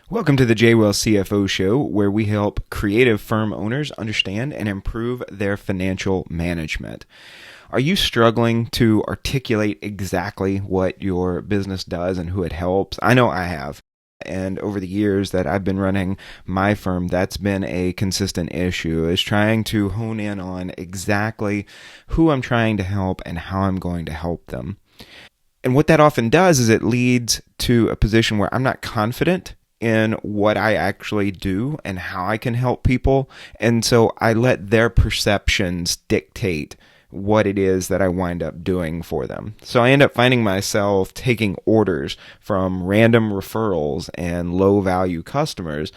Welcome to the JWell CFO Show, where we help creative firm owners understand and improve their financial management. Are you struggling to articulate exactly what your business does and who it helps? I know I have. And over the years that I've been running my firm, that's been a consistent issue, is trying to hone in on exactly who I'm trying to help and how I'm going to help them. And what that often does is it leads to a position where I'm not confident in what I actually do and how I can help people. And so I let their perceptions dictate what it is that I wind up doing for them. So I end up finding myself taking orders from random referrals and low value customers.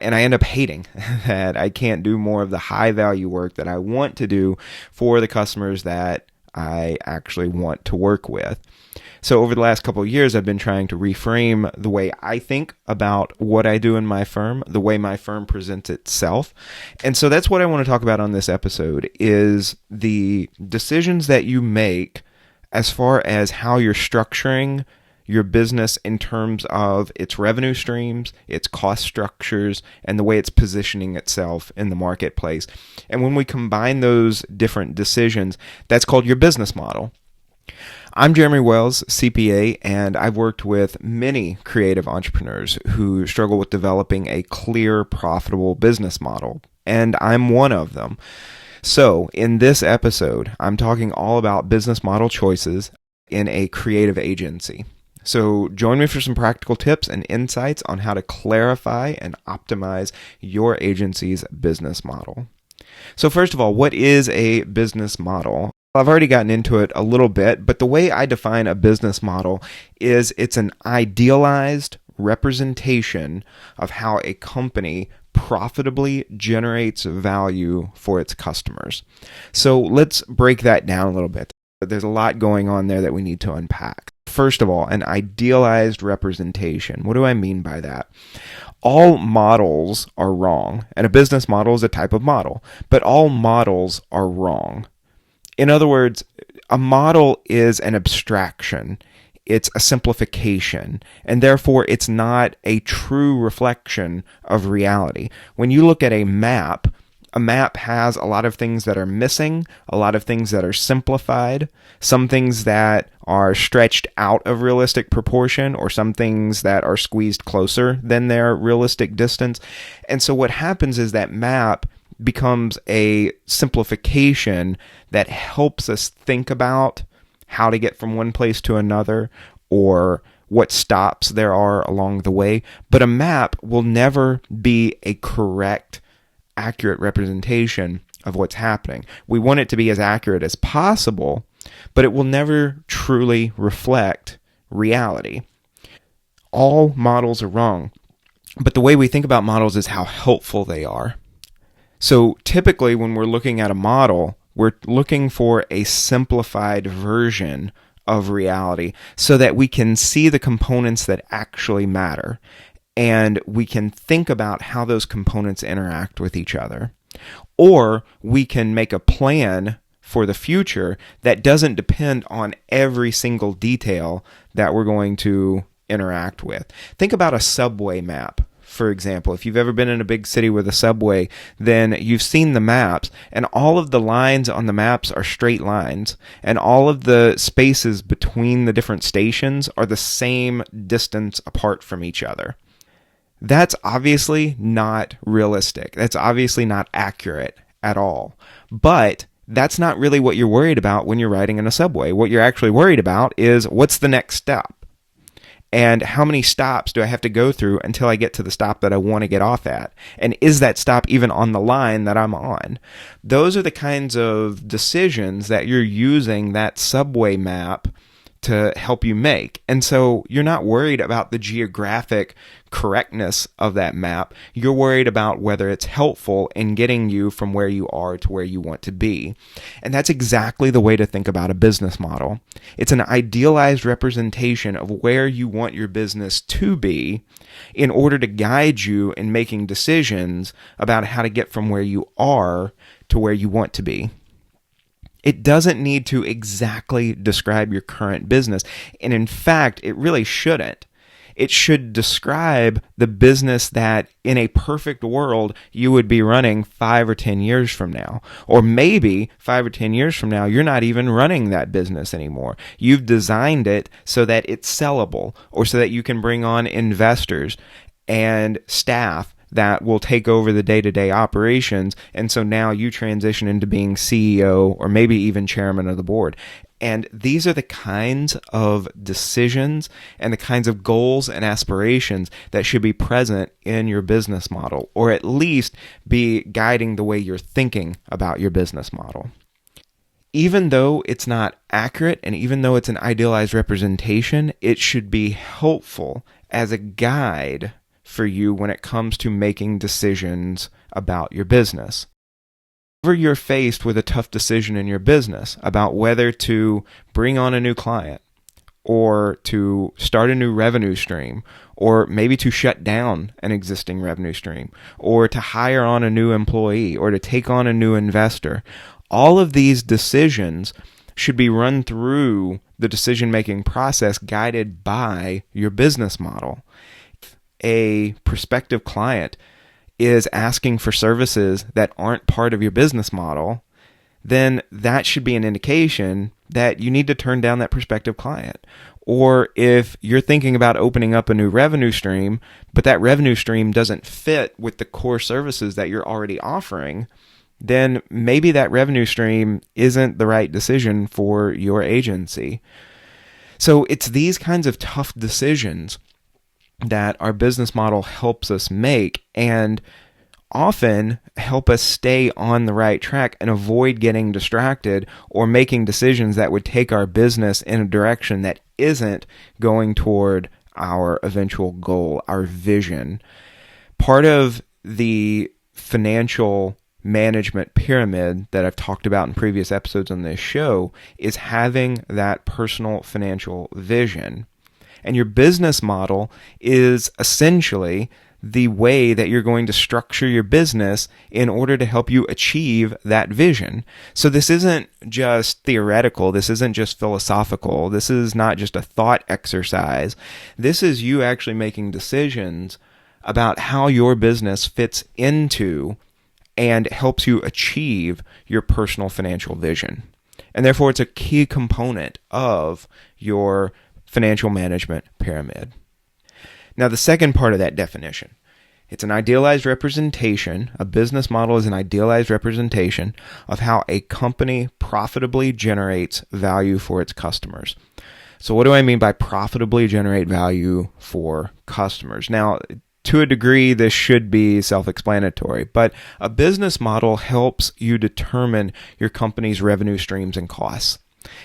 And I end up hating that I can't do more of the high value work that I want to do for the customers that I actually want to work with. So over the last couple of years, I've been trying to reframe the way I think about what I do in my firm, the way my firm presents itself. And so that's what I want to talk about on this episode is the decisions that you make as far as how you're structuring your business in terms of its revenue streams, its cost structures, and the way it's positioning itself in the marketplace. And when we combine those different decisions, that's called your business model. I'm Jeremy Wells, CPA, and I've worked with many creative entrepreneurs who struggle with developing a clear, profitable business model, and I'm one of them. So, in this episode, I'm talking all about business model choices in a creative agency. So, join me for some practical tips and insights on how to clarify and optimize your agency's business model. So, first of all, what is a business model? I've already gotten into it a little bit, but the way I define a business model is it's an idealized representation of how a company profitably generates value for its customers. So let's break that down a little bit. There's a lot going on there that we need to unpack. First of all, an idealized representation. What do I mean by that? All models are wrong, and a business model is a type of model, but all models are wrong. In other words, a model is an abstraction. It's a simplification, and therefore it's not a true reflection of reality. When you look at a map has a lot of things that are missing, a lot of things that are simplified, some things that are stretched out of realistic proportion, or some things that are squeezed closer than their realistic distance. And so what happens is that map becomes a simplification that helps us think about how to get from one place to another or what stops there are along the way. But a map will never be a correct, accurate representation of what's happening. We want it to be as accurate as possible, but it will never truly reflect reality. All models are wrong, but the way we think about models is how helpful they are. So typically when we're looking at a model, we're looking for a simplified version of reality so that we can see the components that actually matter and we can think about how those components interact with each other. Or we can make a plan for the future that doesn't depend on every single detail that we're going to interact with. Think about a subway map. For example, if you've ever been in a big city with a subway, then you've seen the maps, and all of the lines on the maps are straight lines, and all of the spaces between the different stations are the same distance apart from each other. That's obviously not realistic. That's obviously not accurate at all. But that's not really what you're worried about when you're riding in a subway. What you're actually worried about is what's the next stop? And how many stops do I have to go through until I get to the stop that I want to get off at? And is that stop even on the line that I'm on? Those are the kinds of decisions that you're using that subway map to help you make. And so you're not worried about the geographic correctness of that map. You're worried about whether it's helpful in getting you from where you are to where you want to be. And that's exactly the way to think about a business model. It's an idealized representation of where you want your business to be in order to guide you in making decisions about how to get from where you are to where you want to be. It doesn't need to exactly describe your current business. And in fact, it really shouldn't. It should describe the business that in a perfect world you would be running 5 or 10 years from now. Or maybe 5 or 10 years from now, you're not even running that business anymore. You've designed it so that it's sellable, or so that you can bring on investors and staff that will take over the day-to-day operations. And so now you transition into being CEO or maybe even chairman of the board. And these are the kinds of decisions and the kinds of goals and aspirations that should be present in your business model, or at least be guiding the way you're thinking about your business model. Even though it's not accurate, and even though it's an idealized representation, it should be helpful as a guide for you when it comes to making decisions about your business. Whenever you're faced with a tough decision in your business about whether to bring on a new client, or to start a new revenue stream, or maybe to shut down an existing revenue stream, or to hire on a new employee, or to take on a new investor, all of these decisions should be run through the decision-making process guided by your business model. A prospective client is asking for services that aren't part of your business model, then that should be an indication that you need to turn down that prospective client. Or if you're thinking about opening up a new revenue stream, but that revenue stream doesn't fit with the core services that you're already offering, then maybe that revenue stream isn't the right decision for your agency. So it's these kinds of tough decisions that our business model helps us make, and often help us stay on the right track and avoid getting distracted or making decisions that would take our business in a direction that isn't going toward our eventual goal, our vision. Part of the financial management pyramid that I've talked about in previous episodes on this show is having that personal financial vision. And your business model is essentially the way that you're going to structure your business in order to help you achieve that vision. So this isn't just theoretical. This isn't just philosophical. This is not just a thought exercise. This is you actually making decisions about how your business fits into and helps you achieve your personal financial vision. And therefore, it's a key component of your financial management pyramid. Now, the second part of that definition, it's an idealized representation. A business model is an idealized representation of how a company profitably generates value for its customers. So what do I mean by profitably generate value for customers? Now, to a degree, this should be self-explanatory, but a business model helps you determine your company's revenue streams and costs.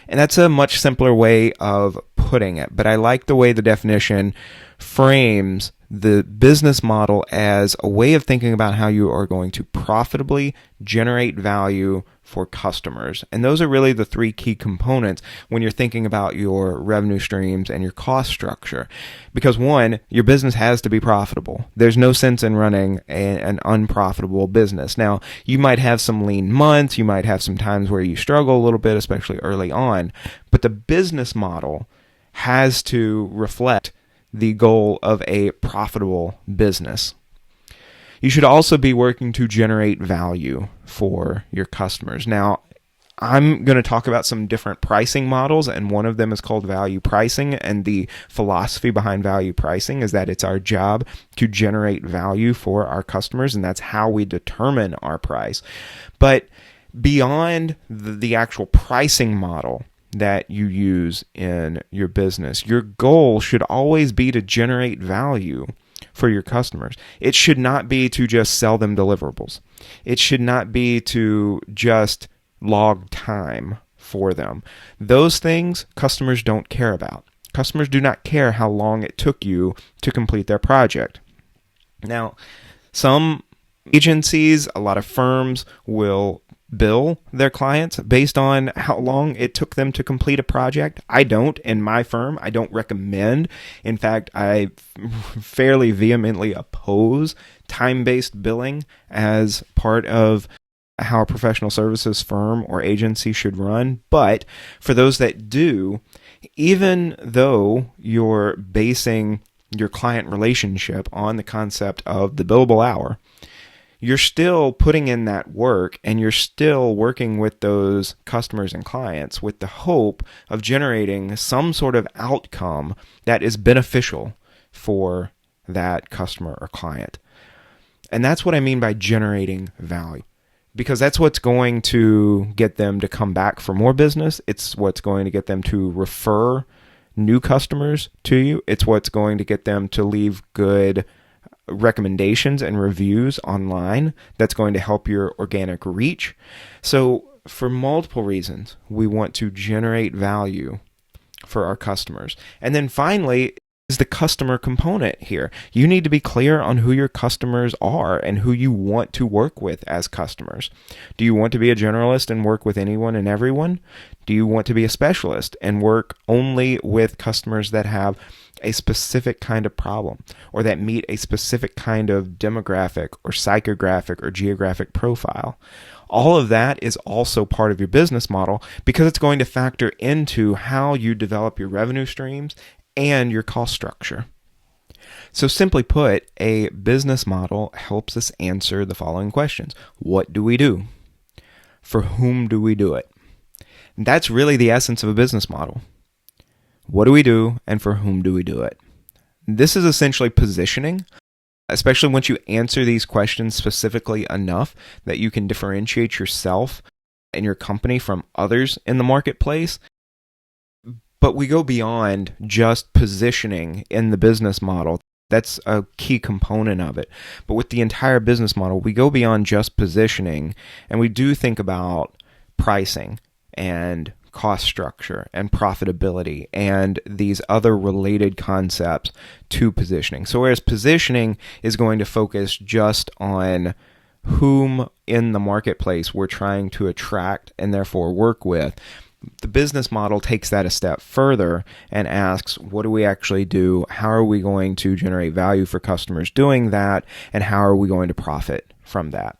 And that's a much simpler way of putting it, but I like the way the definition frames the business model as a way of thinking about how you are going to profitably generate value for customers. And those are really the three key components when you're thinking about your revenue streams and your cost structure. Because one, your business has to be profitable. There's no sense in running an unprofitable business. Now, you might have some lean months, you might have some times where you struggle a little bit, especially early on, but the business model has to reflect the goal of a profitable business. You should also be working to generate value for your customers. Now, I'm going to talk about some different pricing models, and one of them is called value pricing, and the philosophy behind value pricing is that it's our job to generate value for our customers, and that's how we determine our price. But beyond the actual pricing model that you use in your business, your goal should always be to generate value for your customers. It should not be to just sell them deliverables. It should not be to just log time for them. Those things customers don't care about. Customers do not care how long it took you to complete their project. Now, some agencies, a lot of firms will bill their clients based on how long it took them to complete a project. I don't. In my firm, I don't recommend. In fact, I fairly vehemently oppose time-based billing as part of how a professional services firm or agency should run. But for those that do, even though you're basing your client relationship on the concept of the billable hour, you're still putting in that work and you're still working with those customers and clients with the hope of generating some sort of outcome that is beneficial for that customer or client. And that's what I mean by generating value, because that's what's going to get them to come back for more business. It's what's going to get them to refer new customers to you. It's what's going to get them to leave good recommendations and reviews online. That's going to help your organic reach. So for multiple reasons, we want to generate value for our customers. And then finally is the customer component here. You need to be clear on who your customers are and who you want to work with as customers. Do you want to be a generalist and work with anyone and everyone? Do you want to be a specialist and work only with customers that have a specific kind of problem or that meet a specific kind of demographic or psychographic or geographic profile? All of that is also part of your business model because it's going to factor into how you develop your revenue streams and your cost structure. So simply put, a business model helps us answer the following questions. What do we do? For whom do we do it? And that's really the essence of a business model. What do we do and for whom do we do it? This is essentially positioning, especially once you answer these questions specifically enough that you can differentiate yourself and your company from others in the marketplace. But we go beyond just positioning in the business model. That's a key component of it. But with the entire business model, we go beyond just positioning, and we do think about pricing and cost structure and profitability and these other related concepts to positioning. So whereas positioning is going to focus just on whom in the marketplace we're trying to attract and therefore work with, the business model takes that a step further and asks, what do we actually do? How are we going to generate value for customers doing that? And how are we going to profit from that?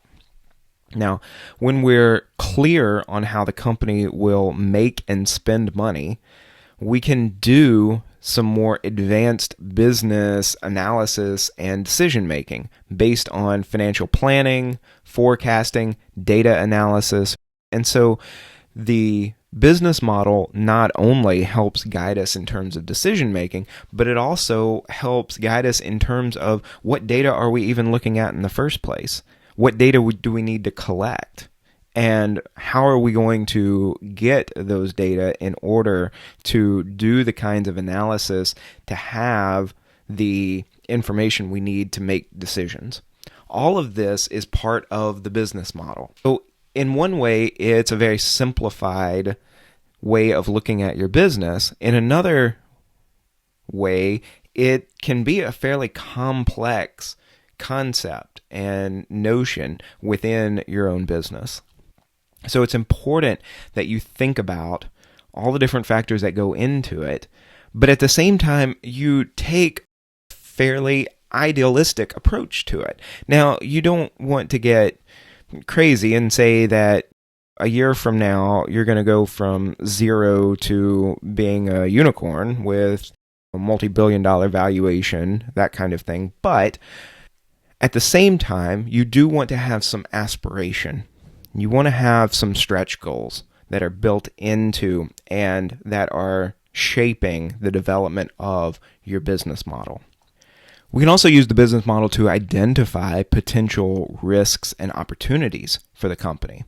Now, when we're clear on how the company will make and spend money, we can do some more advanced business analysis and decision making based on financial planning, forecasting, data analysis. And so the business model not only helps guide us in terms of decision making, but it also helps guide us in terms of what data are we even looking at in the first place? What data do we need to collect? And how are we going to get those data in order to do the kinds of analysis to have the information we need to make decisions? All of this is part of the business model. So in one way, it's a very simplified way of looking at your business. In another way, it can be a fairly complex concept and notion within your own business. So it's important that you think about all the different factors that go into it, but at the same time, you take a fairly idealistic approach to it. Now, you don't want to get crazy and say that a year from now, you're going to go from zero to being a unicorn with a multi-billion-dollar valuation, that kind of thing. But at the same time, you do want to have some aspiration. You want to have some stretch goals that are built into and that are shaping the development of your business model. We can also use the business model to identify potential risks and opportunities for the company.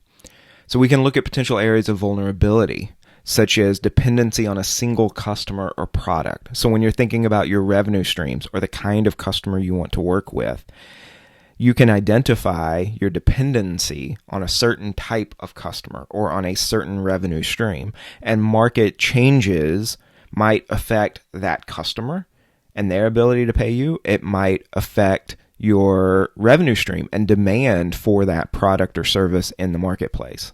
So we can look at potential areas of vulnerability, such as dependency on a single customer or product. So when you're thinking about your revenue streams or the kind of customer you want to work with, you can identify your dependency on a certain type of customer or on a certain revenue stream, and market changes might affect that customer and their ability to pay you. It might affect your revenue stream and demand for that product or service in the marketplace.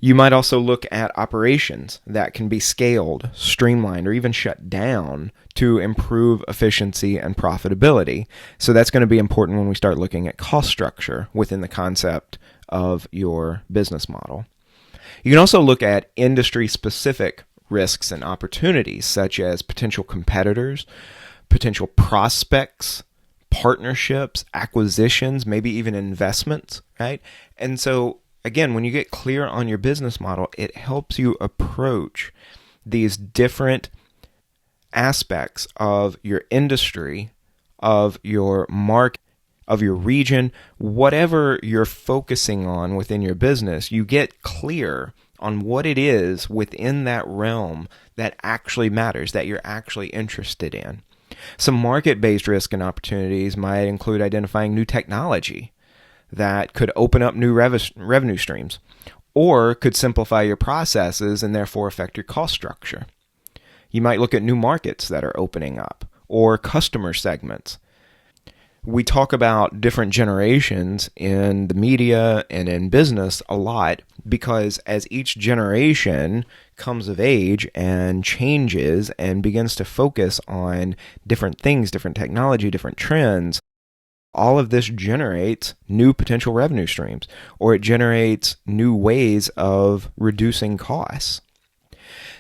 You might also look at operations that can be scaled, streamlined, or even shut down to improve efficiency and profitability. So that's going to be important when we start looking at cost structure within the concept of your business model. You can also look at industry-specific risks and opportunities, such as potential competitors, potential prospects, partnerships, acquisitions, maybe even investments, right? And so, again, when you get clear on your business model, it helps you approach these different aspects of your industry, of your market, of your region, whatever you're focusing on within your business. You get clear on what it is within that realm that actually matters, that you're actually interested in. Some market-based risk and opportunities might include identifying new technology that could open up new revenue streams, or could simplify your processes and therefore affect your cost structure. You might look at new markets that are opening up, or customer segments. We talk about different generations in the media and in business a lot, because as each generation comes of age and changes and begins to focus on different things, different technology, different trends, all of this generates new potential revenue streams, or it generates new ways of reducing costs.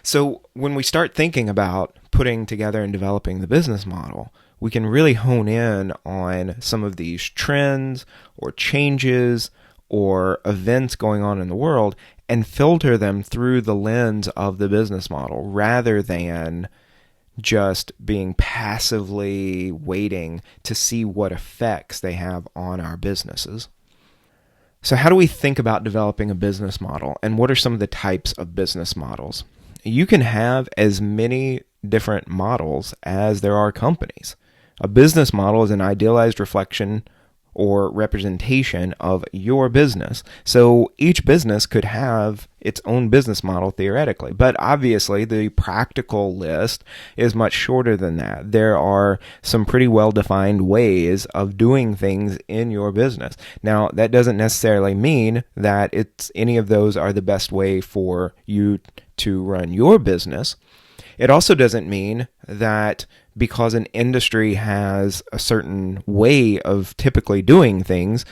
So when we start thinking about putting together and developing the business model, we can really hone in on some of these trends or changes or events going on in the world and filter them through the lens of the business model, rather than just being passively waiting to see what effects they have on our businesses. So how do we think about developing a business model, and what are some of the types of business models? You can have as many different models as there are companies. A business model is an idealized reflection or representation of your business. So each business could have its own business model theoretically, but obviously the practical list is much shorter than that. There are some pretty well-defined ways of doing things in your business. Now, that doesn't necessarily mean that any of those are the best way for you to run your business. It also doesn't mean that because an industry has a certain way of typically doing things,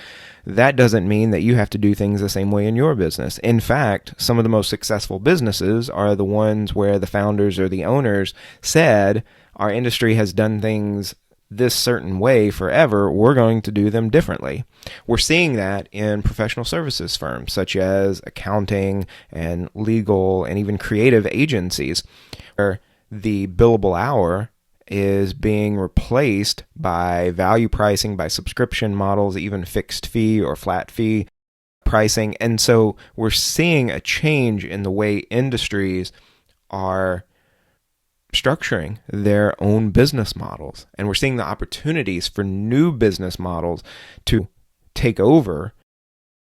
that doesn't mean that you have to do things the same way in your business. In fact, some of the most successful businesses are the ones where the founders or the owners said, our industry has done things this certain way forever, we're going to do them differently. We're seeing that in professional services firms such as accounting and legal and even creative agencies, where the billable hour is being replaced by value pricing, by subscription models, even fixed fee or flat fee pricing. And so we're seeing a change in the way industries are structuring their own business models. And we're seeing the opportunities for new business models to take over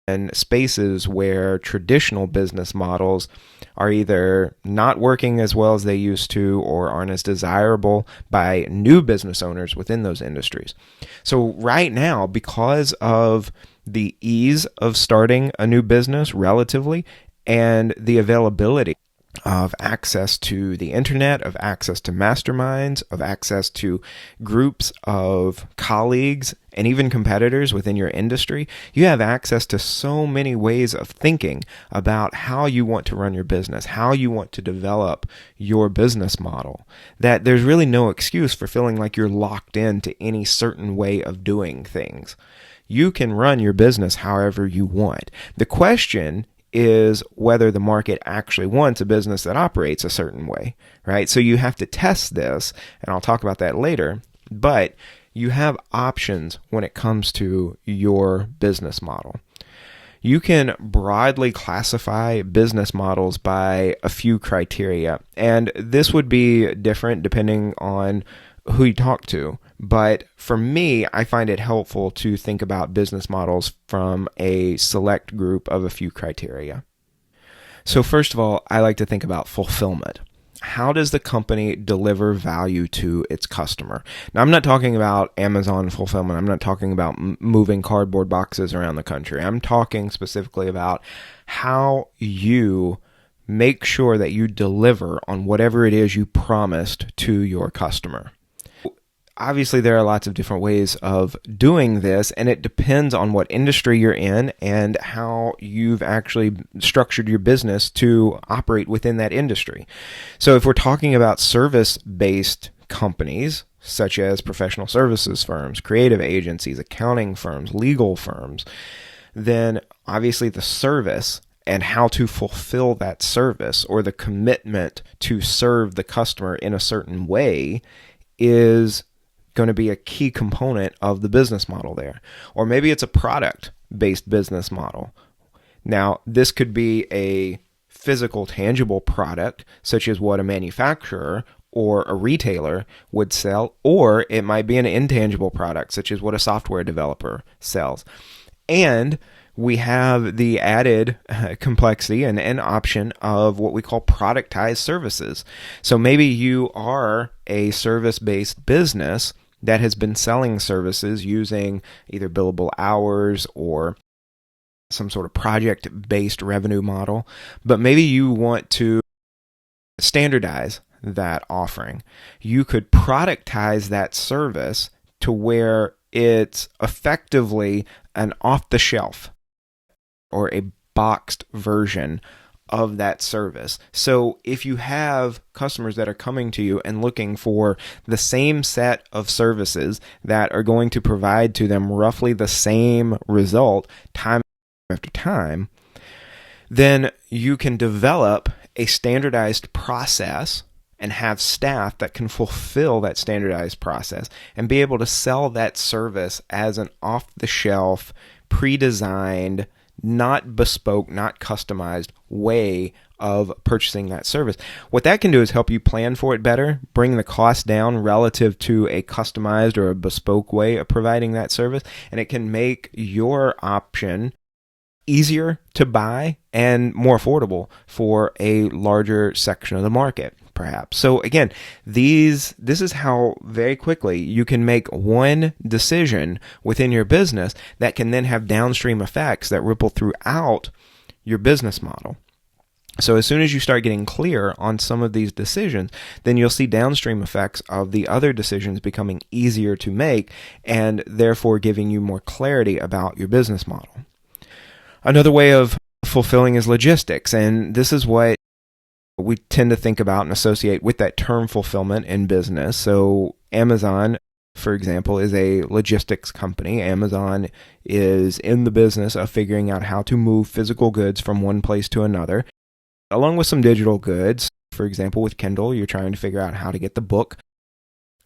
in spaces where traditional business models are either not working as well as they used to or aren't as desirable by new business owners within those industries. So right now, because of the ease of starting a new business relatively, and the availability of access to the internet, of access to masterminds, of access to groups of colleagues and even competitors within your industry, you have access to so many ways of thinking about how you want to run your business, how you want to develop your business model, that there's really no excuse for feeling like you're locked into any certain way of doing things. You can run your business however you want. The question is whether the market actually wants a business that operates a certain way, right? So you have to test this, and I'll talk about that later, but you have options when it comes to your business model. You can broadly classify business models by a few criteria, and this would be different depending on who you talk to. But for me, I find it helpful to think about business models from a select group of a few criteria. So first of all, I like to think about fulfillment. How does the company deliver value to its customer? Now, I'm not talking about Amazon fulfillment. I'm not talking about moving cardboard boxes around the country. I'm talking specifically about how you make sure that you deliver on whatever it is you promised to your customer. Obviously, there are lots of different ways of doing this, and it depends on what industry you're in and how you've actually structured your business to operate within that industry. So if we're talking about service-based companies, such as professional services firms, creative agencies, accounting firms, legal firms, then obviously the service and how to fulfill that service, or the commitment to serve the customer in a certain way, is going to be a key component of the business model there. Or maybe it's a product-based business model. Now, this could be a physical, tangible product, such as what a manufacturer or a retailer would sell, or it might be an intangible product, such as what a software developer sells. And we have the added complexity and option of what we call productized services. So maybe you are a service-based business that has been selling services using either billable hours or some sort of project-based revenue model, but maybe you want to standardize that offering. You could productize that service to where it's effectively an off-the-shelf or a boxed version of that service. So if you have customers that are coming to you and looking for the same set of services that are going to provide to them roughly the same result time after time, then you can develop a standardized process and have staff that can fulfill that standardized process and be able to sell that service as an off-the-shelf, pre-designed, not bespoke, not customized way of purchasing that service. What that can do is help you plan for it better, bring the cost down relative to a customized or a bespoke way of providing that service, and it can make your option easier to buy and more affordable for a larger section of the market, perhaps. So again, this is how very quickly you can make one decision within your business that can then have downstream effects that ripple throughout your business model. So as soon as you start getting clear on some of these decisions, then you'll see downstream effects of the other decisions becoming easier to make, and therefore giving you more clarity about your business model. Another way of fulfilling is logistics, and this is what we tend to think about and associate with that term fulfillment in business. So Amazon, for example, is a logistics company. Amazon is in the business of figuring out how to move physical goods from one place to another, along with some digital goods. For example, with Kindle, you're trying to figure out how to get the book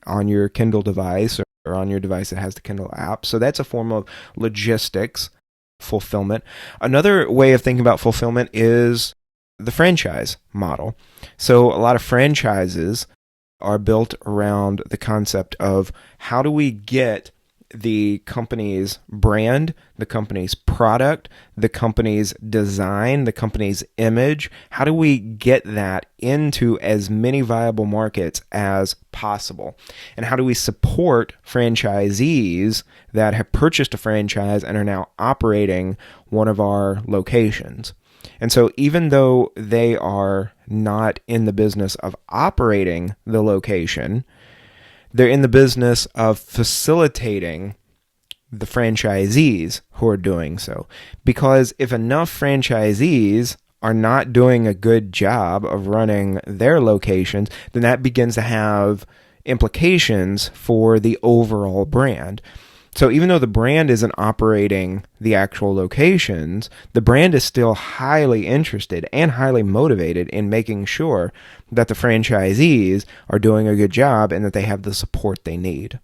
on your Kindle device or on your device that has the Kindle app. So that's a form of logistics fulfillment. Another way of thinking about fulfillment is the franchise model. So a lot of franchises are built around the concept of how do we get the company's brand, the company's product, the company's design, the company's image, how do we get that into as many viable markets as possible? And how do we support franchisees that have purchased a franchise and are now operating one of our locations? And so even though they are not in the business of operating the location, they're in the business of facilitating the franchisees who are doing so. Because if enough franchisees are not doing a good job of running their locations, then that begins to have implications for the overall brand. So even though the brand isn't operating the actual locations, the brand is still highly interested and highly motivated in making sure that the franchisees are doing a good job and that they have the support they need.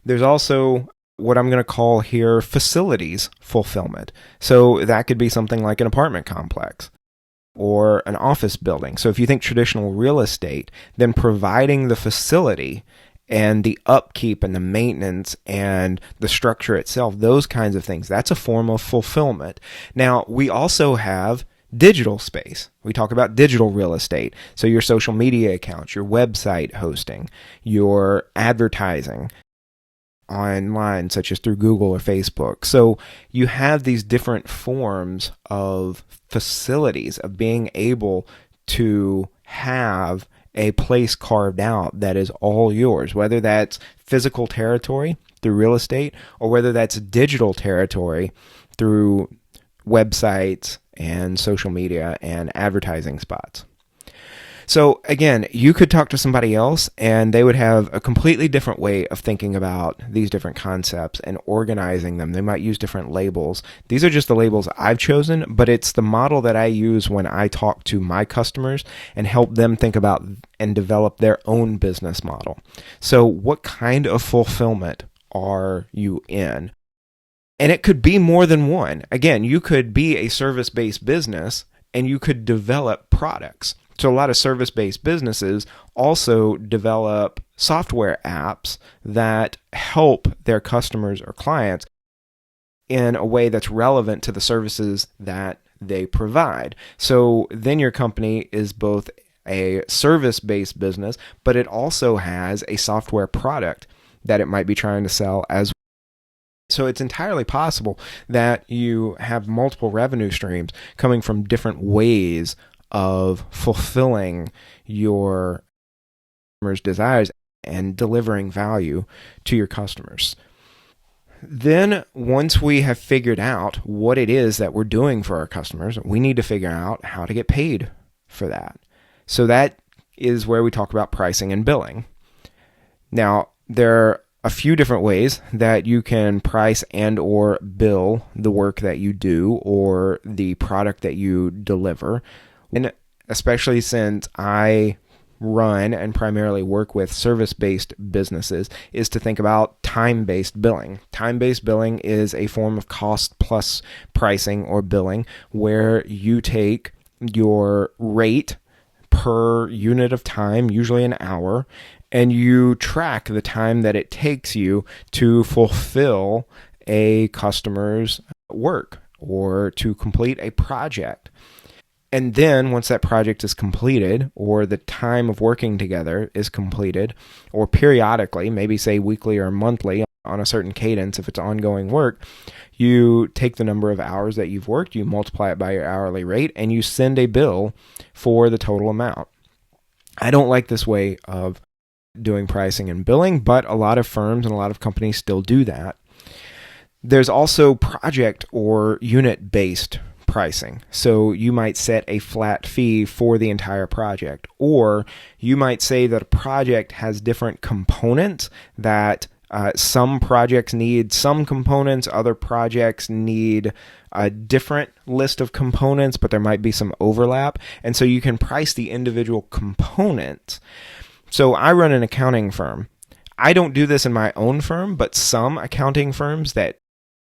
There's also what I'm going to call here facilities fulfillment. So that could be something like an apartment complex or an office building. So if you think traditional real estate, then providing the facility and the upkeep and the maintenance and the structure itself, those kinds of things, that's a form of fulfillment. Now, we also have digital space. We talk about digital real estate. So your social media accounts, your website hosting, your advertising online, such as through Google or Facebook. So you have these different forms of facilities of being able to have a place carved out that is all yours, whether that's physical territory through real estate or whether that's digital territory through websites and social media and advertising spots. So again, you could talk to somebody else and they would have a completely different way of thinking about these different concepts and organizing them. They might use different labels. These are just the labels I've chosen, but it's the model that I use when I talk to my customers and help them think about and develop their own business model. So what kind of fulfillment are you in? And it could be more than one. Again, you could be a service-based business and you could develop products. So a lot of service-based businesses also develop software apps that help their customers or clients in a way that's relevant to the services that they provide. So then your company is both a service-based business, but it also has a software product that it might be trying to sell as well. So it's entirely possible that you have multiple revenue streams coming from different ways of fulfilling your customers' desires and delivering value to your customers. Then once we have figured out what it is that we're doing for our customers, we need to figure out how to get paid for that. So that is where we talk about pricing and billing. Now, there are a few different ways that you can price and or bill the work that you do or the product that you deliver. And especially since I run and primarily work with service-based businesses, is to think about time-based billing. Time-based billing is a form of cost-plus pricing or billing where you take your rate per unit of time, usually an hour, and you track the time that it takes you to fulfill a customer's work or to complete a project. And then once that project is completed, or the time of working together is completed, or periodically, maybe say weekly or monthly on a certain cadence if it's ongoing work, you take the number of hours that you've worked, you multiply it by your hourly rate, and you send a bill for the total amount. I don't like this way of doing pricing and billing, but a lot of firms and a lot of companies still do that. There's also project or unit-based pricing. So you might set a flat fee for the entire project, or you might say that a project has different components that some projects need some components, other projects need a different list of components, but there might be some overlap. And so you can price the individual components. So I run an accounting firm. I don't do this in my own firm, but some accounting firms that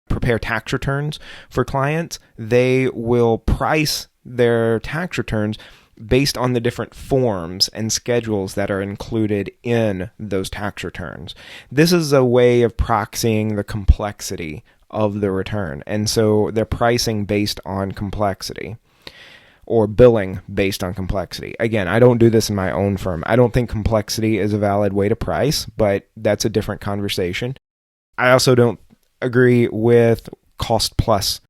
prepare tax returns for clients, they will price their tax returns based on the different forms and schedules that are included in those tax returns. This is a way of proxying the complexity of the return. And so they're pricing based on complexity, or billing based on complexity. Again, I don't do this in my own firm. I don't think complexity is a valid way to price, but that's a different conversation. I also don't agree with cost plus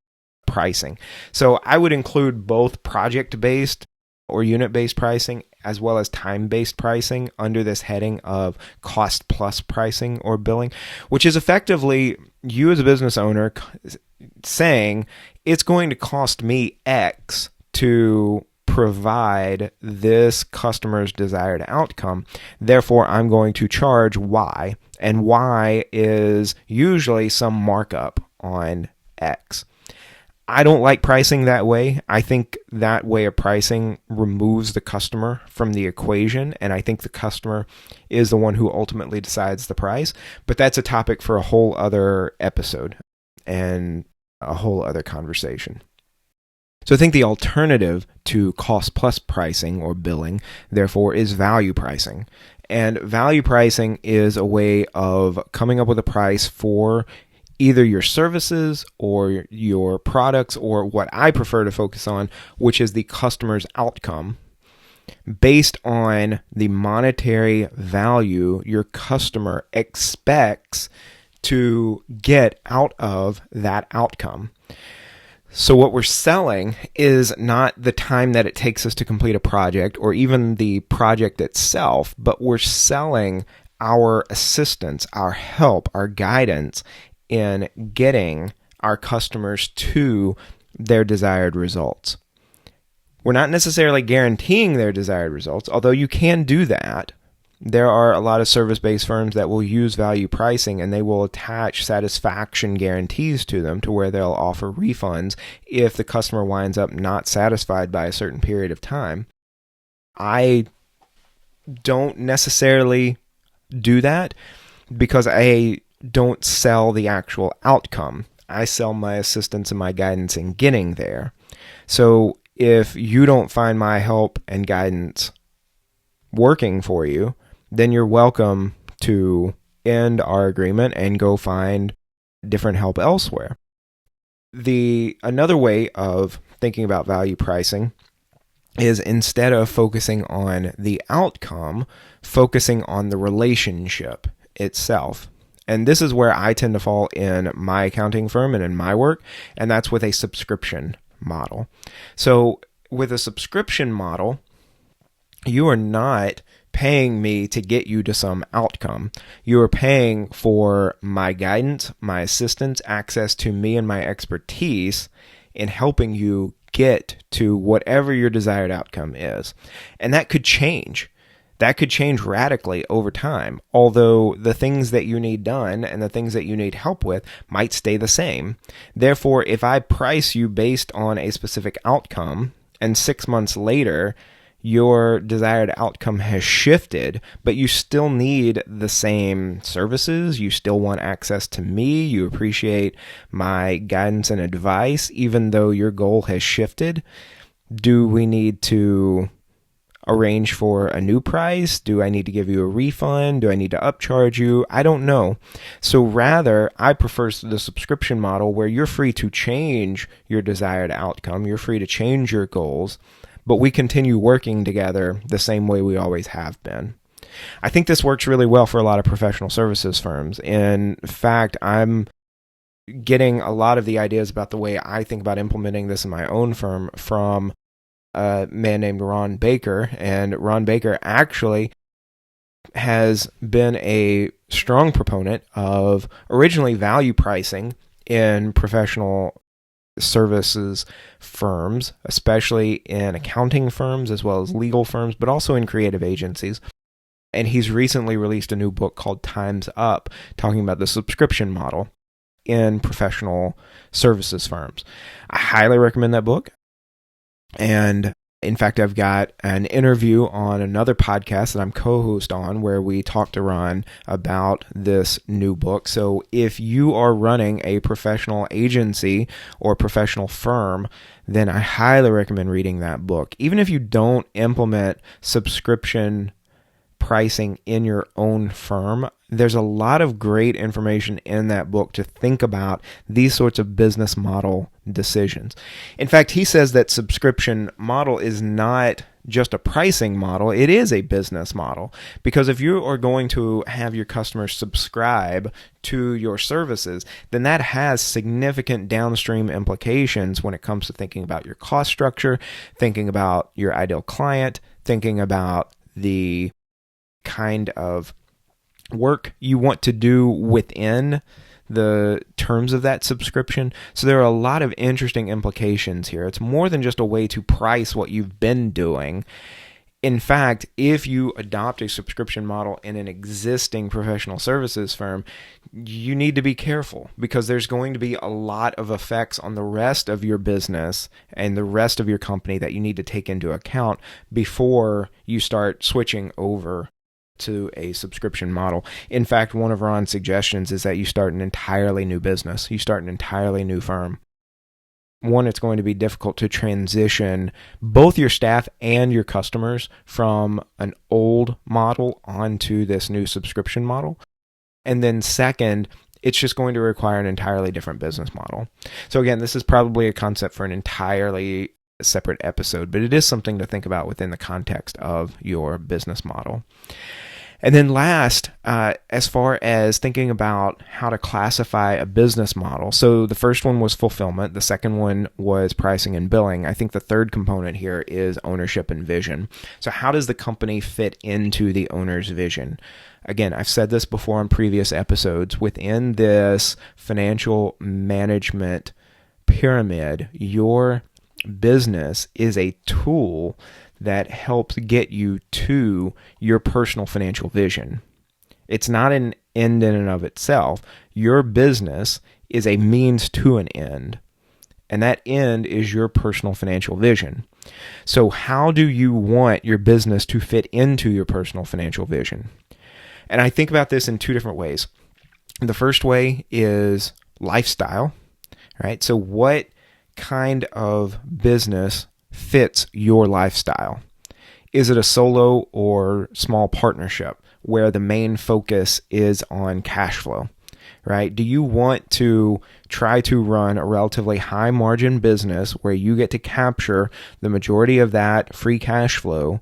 pricing. So I would include both project-based or unit-based pricing as well as time-based pricing under this heading of cost plus pricing or billing, which is effectively you as a business owner saying it's going to cost me X to provide this customer's desired outcome. Therefore, I'm going to charge Y, and Y is usually some markup on X. I don't like pricing that way. I think that way of pricing removes the customer from the equation, and I think the customer is the one who ultimately decides the price. But that's a topic for a whole other episode and a whole other conversation. So I think the alternative to cost plus pricing or billing, therefore, is value pricing. And value pricing is a way of coming up with a price for either your services or your products, or what I prefer to focus on, which is the customer's outcome, based on the monetary value your customer expects to get out of that outcome. So what we're selling is not the time that it takes us to complete a project or even the project itself, but we're selling our assistance, our help, our guidance in getting our customers to their desired results. We're not necessarily guaranteeing their desired results, although you can do that. There are a lot of service-based firms that will use value pricing, and they will attach satisfaction guarantees to them to where they'll offer refunds if the customer winds up not satisfied by a certain period of time. I don't necessarily do that because I don't sell the actual outcome. I sell my assistance and my guidance in getting there. So if you don't find my help and guidance working for you, then you're welcome to end our agreement and go find different help elsewhere. Another way of thinking about value pricing is, instead of focusing on the outcome, focusing on the relationship itself. And this is where I tend to fall in my accounting firm and in my work, and that's with a subscription model. So with a subscription model, you are not paying me to get you to some outcome. You are paying for my guidance, my assistance, access to me and my expertise in helping you get to whatever your desired outcome is. And that could change. That could change radically over time, although the things that you need done and the things that you need help with might stay the same. Therefore, if I price you based on a specific outcome, and 6 months later, your desired outcome has shifted, but you still need the same services, you still want access to me, you appreciate my guidance and advice, even though your goal has shifted, do we need to arrange for a new price? Do I need to give you a refund? Do I need to upcharge you? I don't know. So rather, I prefer the subscription model where you're free to change your desired outcome, you're free to change your goals, but we continue working together the same way we always have been. I think this works really well for a lot of professional services firms. In fact, I'm getting a lot of the ideas about the way I think about implementing this in my own firm from a man named Ron Baker. And Ron Baker actually has been a strong proponent of originally value pricing in professional services firms, especially in accounting firms as well as legal firms, but also in creative agencies. And he's recently released a new book called Time's Up, talking about the subscription model in professional services firms. I highly recommend that book. And in fact, I've got an interview on another podcast that I'm co-host on where we talk to Ron about this new book. So if you are running a professional agency or professional firm, then I highly recommend reading that book. Even if you don't implement subscription pricing in your own firm, there's a lot of great information in that book to think about these sorts of business model decisions. In fact, he says that subscription model is not just a pricing model, it is a business model. Because if you are going to have your customers subscribe to your services, then that has significant downstream implications when it comes to thinking about your cost structure, thinking about your ideal client, thinking about the kind of work you want to do within the terms of that subscription. So there are a lot of interesting implications here. It's more than just a way to price what you've been doing. In fact, if you adopt a subscription model in an existing professional services firm, you need to be careful because there's going to be a lot of effects on the rest of your business and the rest of your company that you need to take into account before you start switching over to a subscription model. In fact, one of Ron's suggestions is that you start an entirely new business. You start an entirely new firm. One, it's going to be difficult to transition both your staff and your customers from an old model onto this new subscription model. And then second, it's just going to require an entirely different business model. So again, this is probably a concept for an entirely separate episode, but it is something to think about within the context of your business model. And then last, as far as thinking about how to classify a business model, so the first one was fulfillment, the second one was pricing and billing. I think the third component here is ownership and vision. So how does the company fit into the owner's vision? Again, I've said this before on previous episodes. Within this financial management pyramid, your business is a tool that helps get you to your personal financial vision. It's not an end in and of itself. Your business is a means to an end, and that end is your personal financial vision. So how do you want your business to fit into your personal financial vision? And I think about this in two different ways. The first way is lifestyle, right? So what kind of business fits your lifestyle? Is it a solo or small partnership where the main focus is on cash flow, right? Do you want to try to run a relatively high margin business where you get to capture the majority of that free cash flow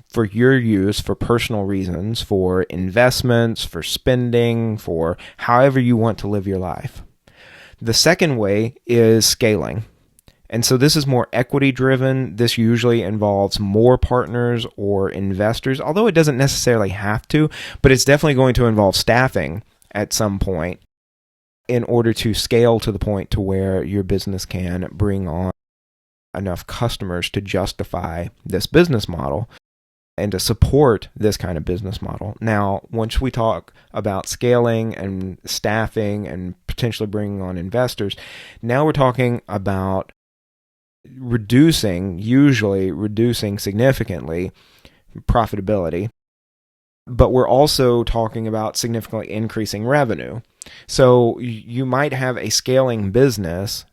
for your use, for personal reasons, for investments, for spending, for however you want to live your life? The second way is scaling. And so this is more equity driven. This usually involves more partners or investors, although it doesn't necessarily have to, but it's definitely going to involve staffing at some point in order to scale to the point to where your business can bring on enough customers to justify this business model and to support this kind of business model. Now, once we talk about scaling and staffing and potentially bringing on investors, now we're talking about usually reducing significantly profitability, but we're also talking about significantly increasing revenue. So you might have a scaling business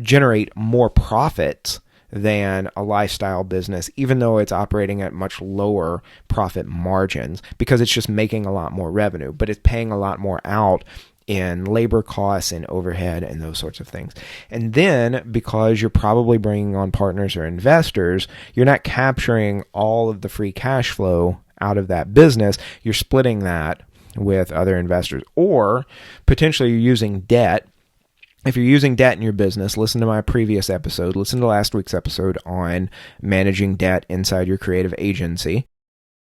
generate more profits than a lifestyle business, even though it's operating at much lower profit margins because it's just making a lot more revenue, but it's paying a lot more out in labor costs and overhead and those sorts of things. And then because you're probably bringing on partners or investors, you're not capturing all of the free cash flow out of that business. You're splitting that with other investors, or potentially you're using debt. If you're using debt in your business, listen to my previous episode, listen to last week's episode on managing debt inside your creative agency.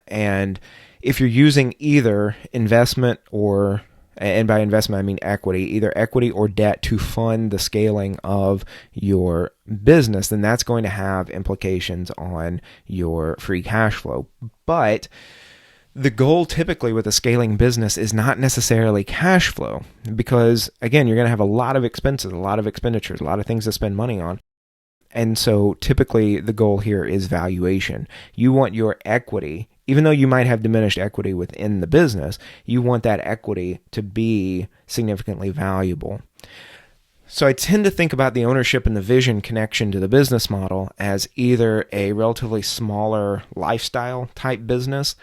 And if you're using either investment or, and by investment I mean equity, either equity or debt to fund the scaling of your business, then that's going to have implications on your free cash flow. But the goal typically with a scaling business is not necessarily cash flow because, again, you're going to have a lot of expenses, a lot of expenditures, a lot of things to spend money on. And so typically the goal here is valuation. You want your equity, even though you might have diminished equity within the business, you want that equity to be significantly valuable. So I tend to think about the ownership and the vision connection to the business model as either a relatively smaller lifestyle type business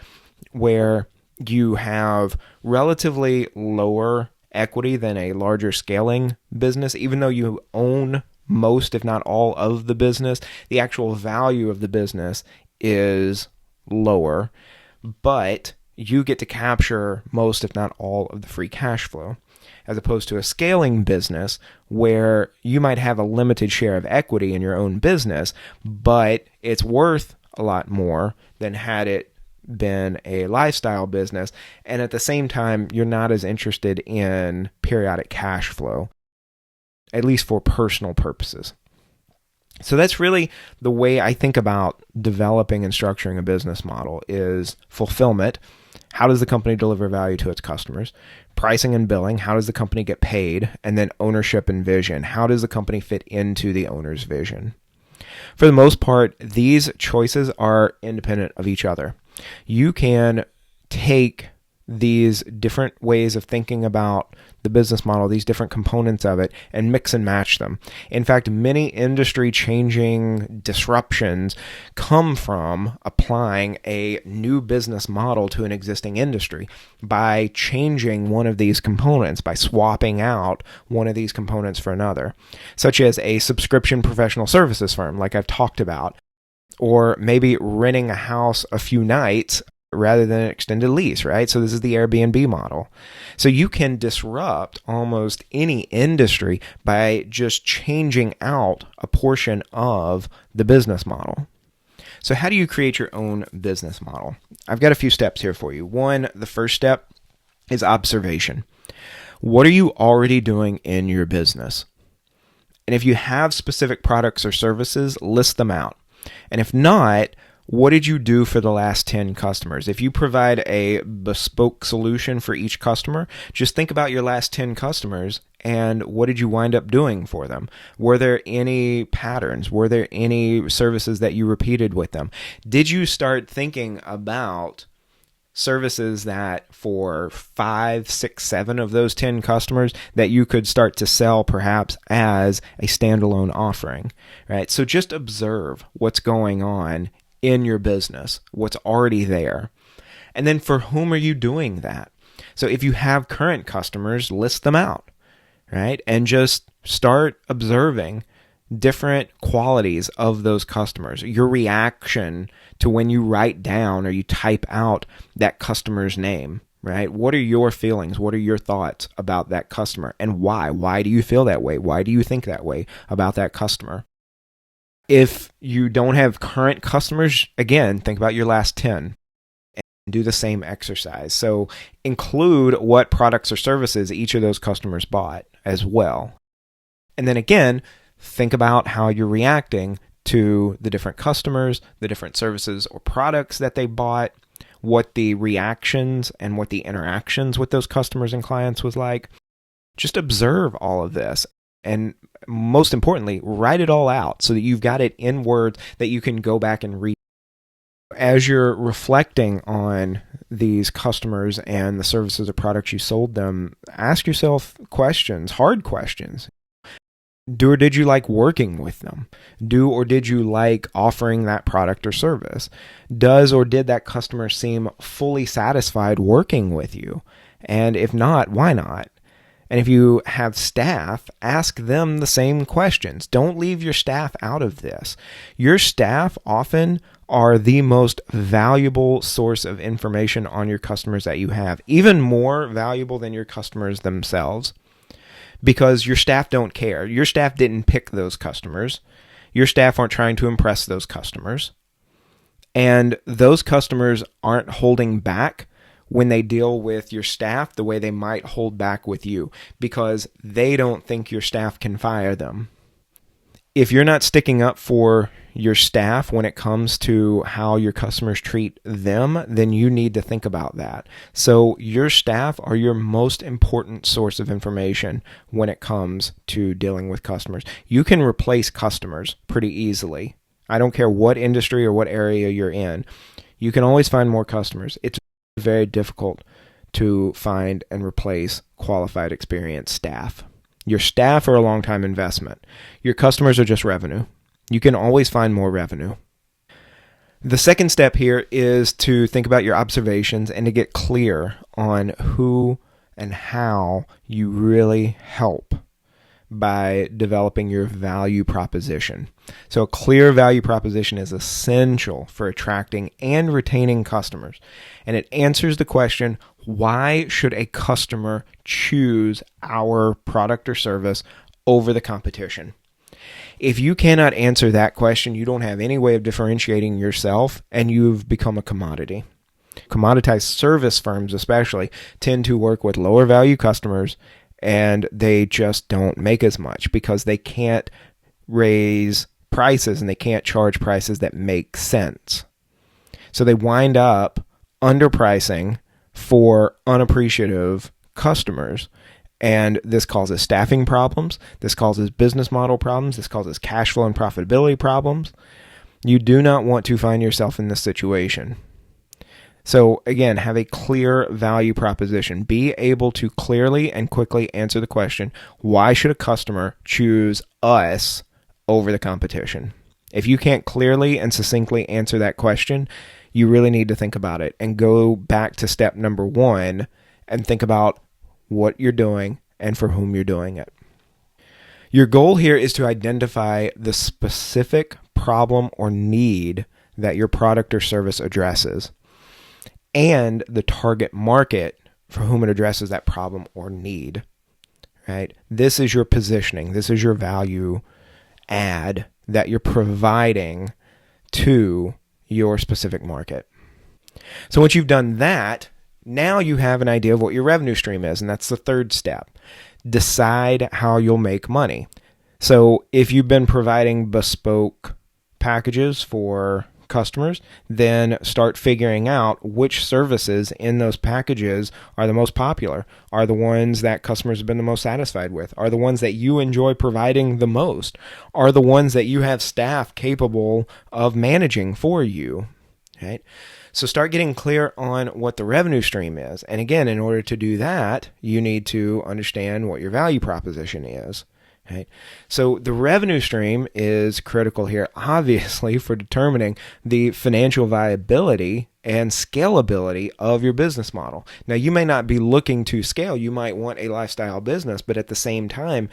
where you have relatively lower equity than a larger scaling business, even though you own most, if not all, of the business, the actual value of the business is lower, but you get to capture most, if not all, of the free cash flow, as opposed to a scaling business where you might have a limited share of equity in your own business, but it's worth a lot more than had it been a lifestyle business. And at the same time, you're not as interested in periodic cash flow, at least for personal purposes. So that's really the way I think about developing and structuring a business model is fulfillment. How does the company deliver value to its customers? Pricing and billing. How does the company get paid? And then ownership and vision. How does the company fit into the owner's vision? For the most part, these choices are independent of each other. You can take these different ways of thinking about the business model, these different components of it, and mix and match them. In fact, many industry changing disruptions come from applying a new business model to an existing industry by changing one of these components, by swapping out one of these components for another, such as a subscription professional services firm, like I've talked about, or maybe renting a house a few nights rather than an extended lease, right? So this is the Airbnb model. So you can disrupt almost any industry by just changing out a portion of the business model. So how do you create your own business model? I've got a few steps here for you. One, the first step is observation. What are you already doing in your business? And if you have specific products or services, list them out. And if not, what did you do for the last 10 customers? If you provide a bespoke solution for each customer, just think about your last 10 customers and what did you wind up doing for them? Were there any patterns? Were there any services that you repeated with them? Did you start thinking about services that for 5, 6, 7 of those 10 customers that you could start to sell perhaps as a standalone offering, right? So just observe what's going on in your business, what's already there. And then for whom are you doing that? So if you have current customers, list them out, right? And just start observing different qualities of those customers, your reaction to when you write down or you type out that customer's name, right? What are your feelings? What are your thoughts about that customer and why? Why do you feel that way? Why do you think that way about that customer? If you don't have current customers, again, think about your last 10 and do the same exercise. So include what products or services each of those customers bought as well. And then again, think about how you're reacting to the different customers, the different services or products that they bought, what the reactions and what the interactions with those customers and clients was like. Just observe all of this. And most importantly, write it all out so that you've got it in words that you can go back and read. As you're reflecting on these customers and the services or products you sold them, ask yourself questions, hard questions. Do or did you like working with them? Do or did you like offering that product or service? Does or did that customer seem fully satisfied working with you? And if not, why not? And if you have staff, ask them the same questions. Don't leave your staff out of this. Your staff often are the most valuable source of information on your customers that you have, even more valuable than your customers themselves. Because your staff don't care. Your staff didn't pick those customers. Your staff aren't trying to impress those customers. And those customers aren't holding back when they deal with your staff the way they might hold back with you because they don't think your staff can fire them. If you're not sticking up for your staff when it comes to how your customers treat them, then you need to think about that. So your staff are your most important source of information when it comes to dealing with customers. You can replace customers pretty easily. I don't care what industry or what area you're in. You can always find more customers. It's very difficult to find and replace qualified, experienced staff. Your staff are a long-time investment. Your customers are just revenue. You can always find more revenue. The second step here is to think about your observations and to get clear on who and how you really help by developing your value proposition. So a clear value proposition is essential for attracting and retaining customers. And it answers the question, why should a customer choose our product or service over the competition? If you cannot answer that question, you don't have any way of differentiating yourself and you've become a commodity. Commoditized service firms especially tend to work with lower value customers and they just don't make as much because they can't raise prices and they can't charge prices that make sense. So they wind up underpricing for unappreciative customers. And this causes staffing problems. This causes business model problems. This causes cash flow and profitability problems. You do not want to find yourself in this situation. So again, have a clear value proposition. Be able to clearly and quickly answer the question, why should a customer choose us over the competition? If you can't clearly and succinctly answer that question, you really need to think about it and go back to step number 1 and think about what you're doing and for whom you're doing it. Your goal here is to identify the specific problem or need that your product or service addresses and the target market for whom it addresses that problem or need, right? This is your positioning. This is your value add that you're providing to your specific market. So once you've done that, now you have an idea of what your revenue stream is, and that's the third step. Decide how you'll make money. So if you've been providing bespoke packages for customers, then start figuring out which services in those packages are the most popular, are the ones that customers have been the most satisfied with, are the ones that you enjoy providing the most, are the ones that you have staff capable of managing for you, right? So start getting clear on what the revenue stream is. And again, in order to do that, you need to understand what your value proposition is. Right? So the revenue stream is critical here, obviously, for determining the financial viability and scalability of your business model. Now, you may not be looking to scale. You might want a lifestyle business, but at the same time,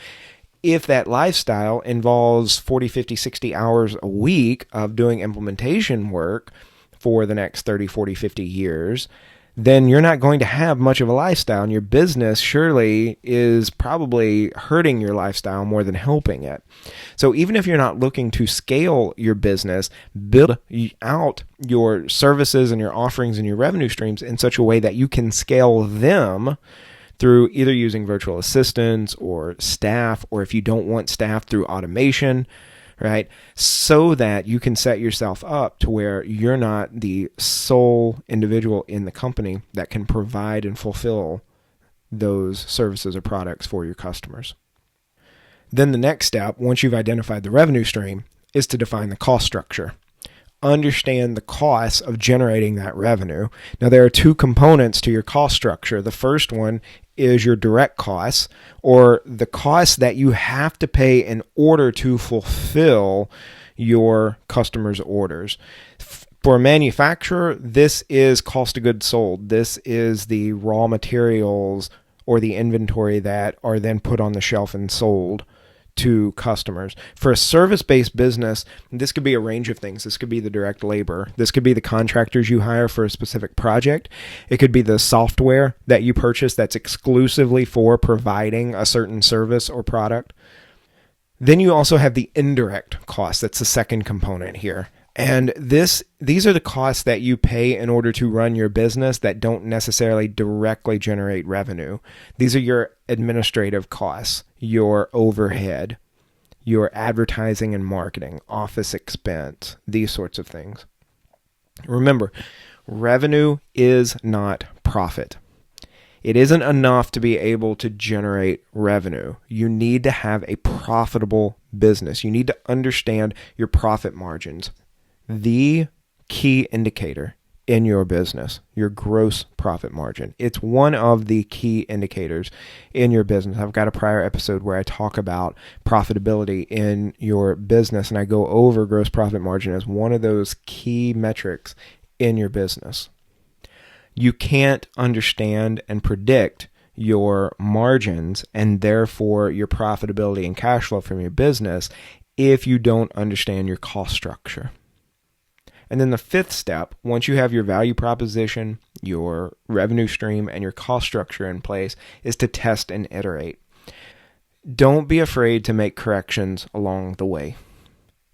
if that lifestyle involves 40, 50, 60 hours a week of doing implementation work for the next 30, 40, 50 years, then you're not going to have much of a lifestyle, and your business surely is probably hurting your lifestyle more than helping it. So even if you're not looking to scale your business, build out your services and your offerings and your revenue streams in such a way that you can scale them through either using virtual assistants or staff, or if you don't want staff, through automation, right? So that you can set yourself up to where you're not the sole individual in the company that can provide and fulfill those services or products for your customers. Then the next step, once you've identified the revenue stream, is to define the cost structure. Understand the costs of generating that revenue. Now, there are two components to your cost structure. The first one is your direct costs, or the costs that you have to pay in order to fulfill your customers' orders. For a manufacturer, this is cost of goods sold. This is the raw materials or the inventory that are then put on the shelf and sold to customers. For a service-based business, this could be a range of things. This could be the direct labor. This could be the contractors you hire for a specific project. It could be the software that you purchase that's exclusively for providing a certain service or product. Then you also have the indirect costs. That's the second component here. And these are the costs that you pay in order to run your business that don't necessarily directly generate revenue. These are your administrative costs, your overhead, your advertising and marketing, office expense, these sorts of things. Remember, revenue is not profit. It isn't enough to be able to generate revenue. You need to have a profitable business. You need to understand your profit margins. The key indicator in your business, your gross profit margin. It's one of the key indicators in your business. I've got a prior episode where I talk about profitability in your business, and I go over gross profit margin as one of those key metrics in your business. You can't understand and predict your margins and therefore your profitability and cash flow from your business if you don't understand your cost structure. And then the fifth step, once you have your value proposition, your revenue stream, and your cost structure in place, is to test and iterate. Don't be afraid to make corrections along the way.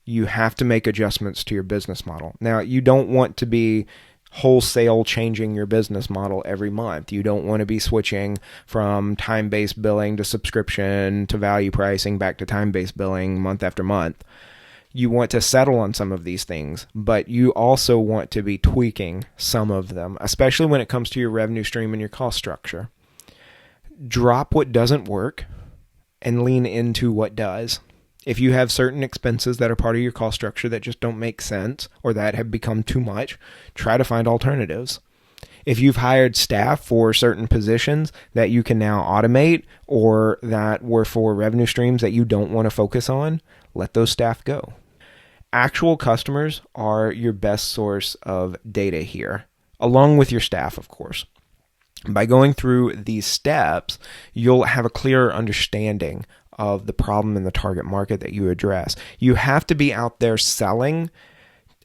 You have to make adjustments to your business model. Now, you don't want to be wholesale changing your business model every month. You don't want to be switching from time-based billing to subscription to value pricing back to time-based billing month after month. You want to settle on some of these things, but you also want to be tweaking some of them, especially when it comes to your revenue stream and your cost structure. Drop what doesn't work and lean into what does. If you have certain expenses that are part of your cost structure that just don't make sense or that have become too much, try to find alternatives. If you've hired staff for certain positions that you can now automate or that were for revenue streams that you don't want to focus on, let those staff go. Actual customers are your best source of data here, along with your staff, of course. By going through these steps, you'll have a clearer understanding of the problem in the target market that you address. You have to be out there selling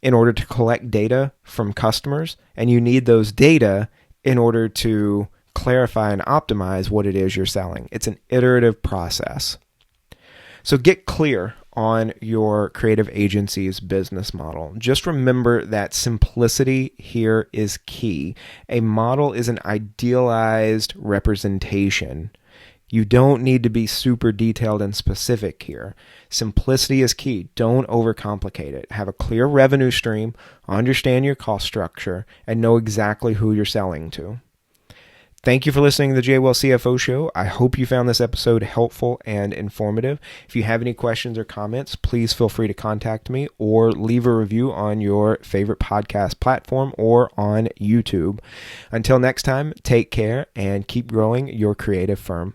in order to collect data from customers, and you need those data in order to clarify and optimize what it is you're selling. It's an iterative process. So get clear on your creative agency's business model. Just remember that simplicity here is key. A model is an idealized representation. You don't need to be super detailed and specific here. Simplicity is key. Don't overcomplicate it. Have a clear revenue stream, understand your cost structure, and know exactly who you're selling to. Thank you for listening to the JWell CFO Show. I hope you found this episode helpful and informative. If you have any questions or comments, please feel free to contact me or leave a review on your favorite podcast platform or on YouTube. Until next time, take care and keep growing your creative firm.